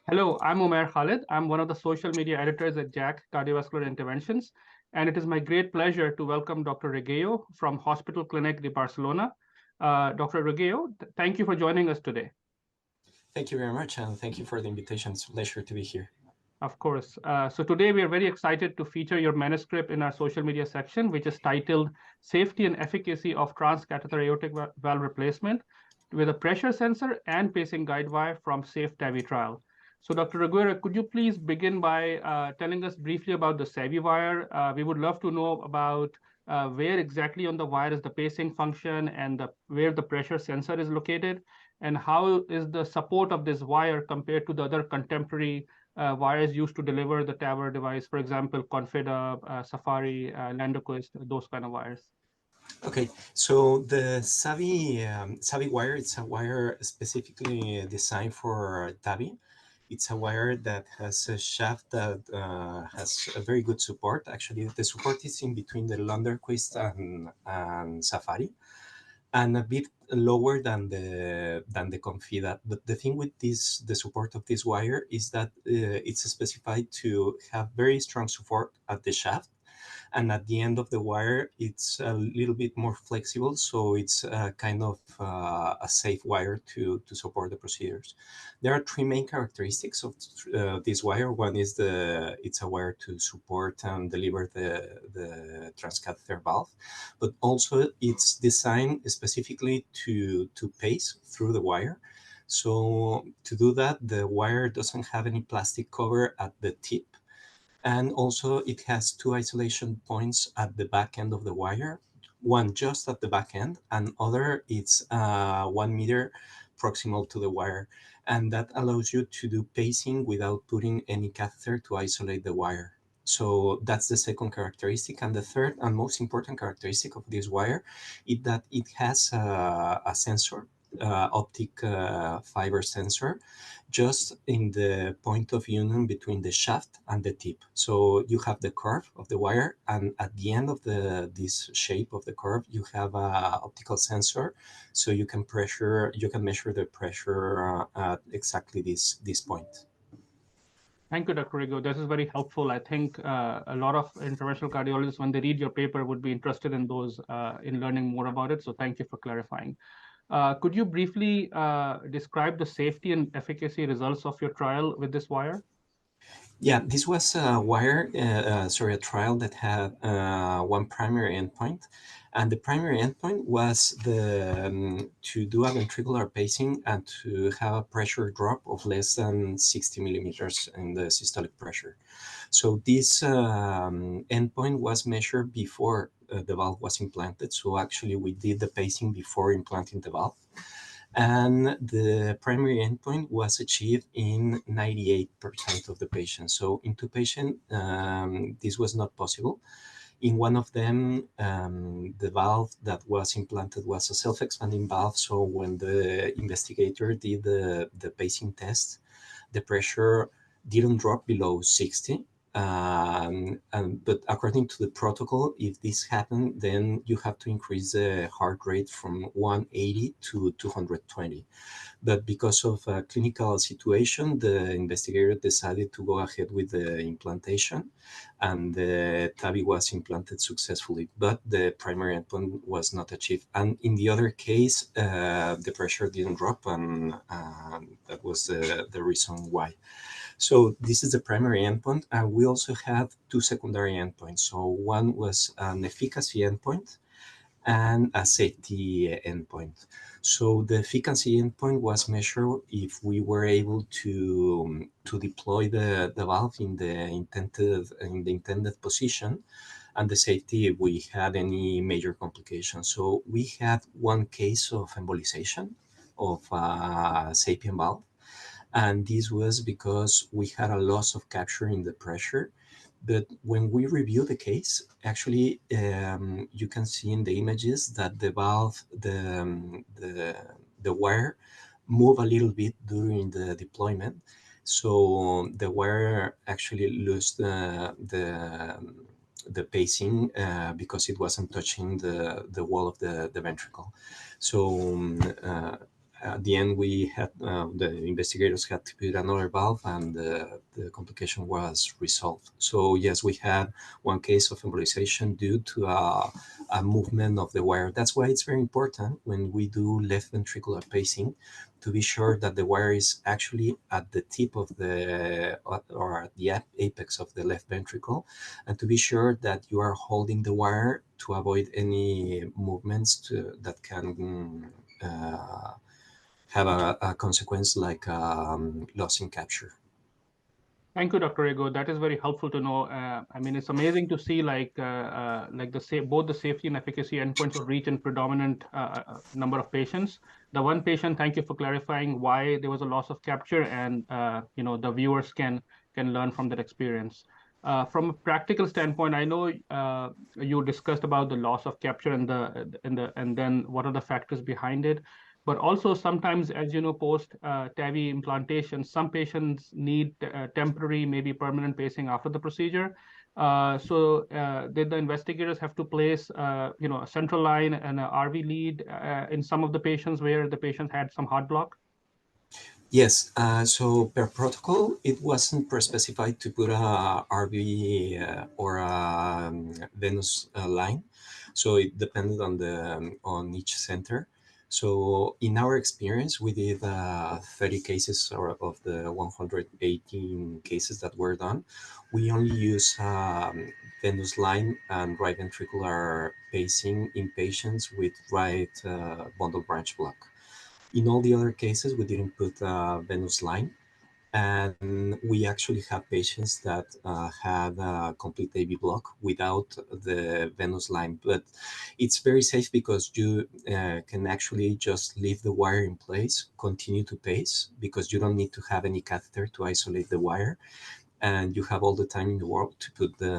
Hello, I'm Umair Khalid. I'm one of the social media editors at Jack Cardiovascular Interventions, and it is my great pleasure to welcome Dr. Regueiro from Hospital Clinic de Barcelona. Dr. Regueiro, thank you for joining us today. Thank you very much, and thank you for the invitation. It's a pleasure to be here. Of course. So today we are very excited to feature your manuscript in our social media section, which is titled Safety and Efficacy of Transcatheter Aortic Valve Replacement with a Pressure Sensor and Pacing Guide Wire from SAFE TAVI trial. So Dr. Regueiro, could you please begin by telling us briefly about the SAVI wire? We would love to know about where exactly on the wire is the pacing function and where the pressure sensor is located, and how is the support of this wire compared to the other contemporary wires used to deliver the TAVR device, for example, Confida, Safari, LandoQuest, those kind of wires. Okay, so the Savi wire, it's a wire specifically designed for TAVI. It's a wire that has a shaft that has a very good support. Actually, the support is in between the Lunderquist and Safari, and a bit lower than the Confida. But the thing with the support of this wire is that it's specified to have very strong support at the shaft, and at the end of the wire it's a little bit more flexible, so it's kind of a safe wire to support the procedures. There are three main characteristics of this wire. One is it's a wire to support and deliver the transcatheter valve, but also it's designed specifically to pace through the wire. So to do that, the wire doesn't have any plastic cover at the tip, and also it has two isolation points at the back end of the wire, one just at the back end, and other it's 1 meter proximal to the wire. And that allows you to do pacing without putting any catheter to isolate the wire. So that's the second characteristic. And the third and most important characteristic of this wire is that it has a sensor, optic fiber sensor, just in the point of union between the shaft and the tip. So you have the curve of the wire, and at the end of this shape of the curve, you have a optical sensor, so you can measure the pressure at exactly this point. Thank you, Dr. Rigo. This is very helpful. I think a lot of interventional cardiologists, when they read your paper, would be interested in those, in learning more about it. So thank you for clarifying. Could you briefly describe the safety and efficacy results of your trial with this wire? Yeah, this was a trial that had one primary endpoint, and the primary endpoint was to do a ventricular pacing and to have a pressure drop of less than 60 millimeters in the systolic pressure. So this endpoint was measured before the valve was implanted. So actually, we did the pacing before implanting the valve, and the primary endpoint was achieved in 98% of the patients. So in two patients, this was not possible. In one of them, the valve that was implanted was a self-expanding valve. So when the investigator did the pacing test, the pressure didn't drop below 60. But according to the protocol, if this happened, then you have to increase the heart rate from 180 to 220. But because of a clinical situation, the investigator decided to go ahead with the implantation, and the TAVI was implanted successfully, but the primary endpoint was not achieved. And in the other case, the pressure didn't drop, and that was the reason why. So this is the primary endpoint, and we also had two secondary endpoints. So one was an efficacy endpoint and a safety endpoint. So the efficacy endpoint was measured if we were able to deploy the valve in the intended position, and the safety if we had any major complications. So we had one case of embolization of a SAPIEN valve, and this was because we had a loss of capture in the pressure. But when we review the case, actually, you can see in the images that the valve, the wire, move a little bit during the deployment. So the wire actually lost the pacing because it wasn't touching the wall of the ventricle. So at the end, we had the investigators had to put another valve, and the complication was resolved. So yes, we had one case of embolization due to a movement of the wire. That's why it's very important when we do left ventricular pacing to be sure that the wire is actually at the tip of the or at the apex of the left ventricle, and to be sure that you are holding the wire to avoid any movements that can have a consequence like loss in capture. Thank you, Dr. Ego. That is very helpful to know. I mean, it's amazing to see like both the safety and efficacy endpoints were reached in predominant number of patients. The one patient, thank you for clarifying why there was a loss of capture, and the viewers can learn from that experience. From a practical standpoint, I know you discussed about the loss of capture and then what are the factors behind it. But also sometimes, as you know, post TAVI implantation, some patients need temporary, maybe permanent pacing after the procedure. So did the investigators have to place, a central line and a RV lead in some of the patients where the patient had some heart block? Yes, so per protocol, it wasn't pre-specified to put a RV or a venous line. So it depended on on each center. So in our experience, we did 30 cases of the 118 cases that were done. We only use venous line and right ventricular pacing in patients with right bundle branch block. In all the other cases, we didn't put a venous line, and we actually have patients that had a complete AV block without the venous line. But it's very safe because you can actually just leave the wire in place, continue to pace, because you don't need to have any catheter to isolate the wire, and you have all the time in the world to put the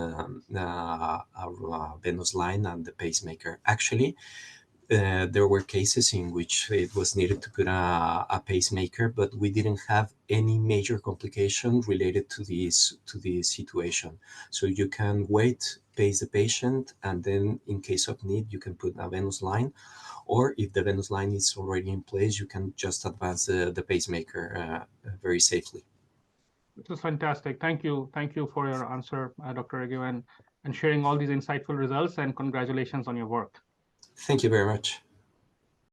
venous line and the pacemaker. Actually, there were cases in which it was needed to put a pacemaker, but we didn't have any major complication related to this situation. So you can wait, pace the patient, and then in case of need, you can put a venous line. Or if the venous line is already in place, you can just advance the pacemaker very safely. This is fantastic. Thank you. Thank you for your answer, Dr. Ego, and sharing all these insightful results, and congratulations on your work. Thank you very much.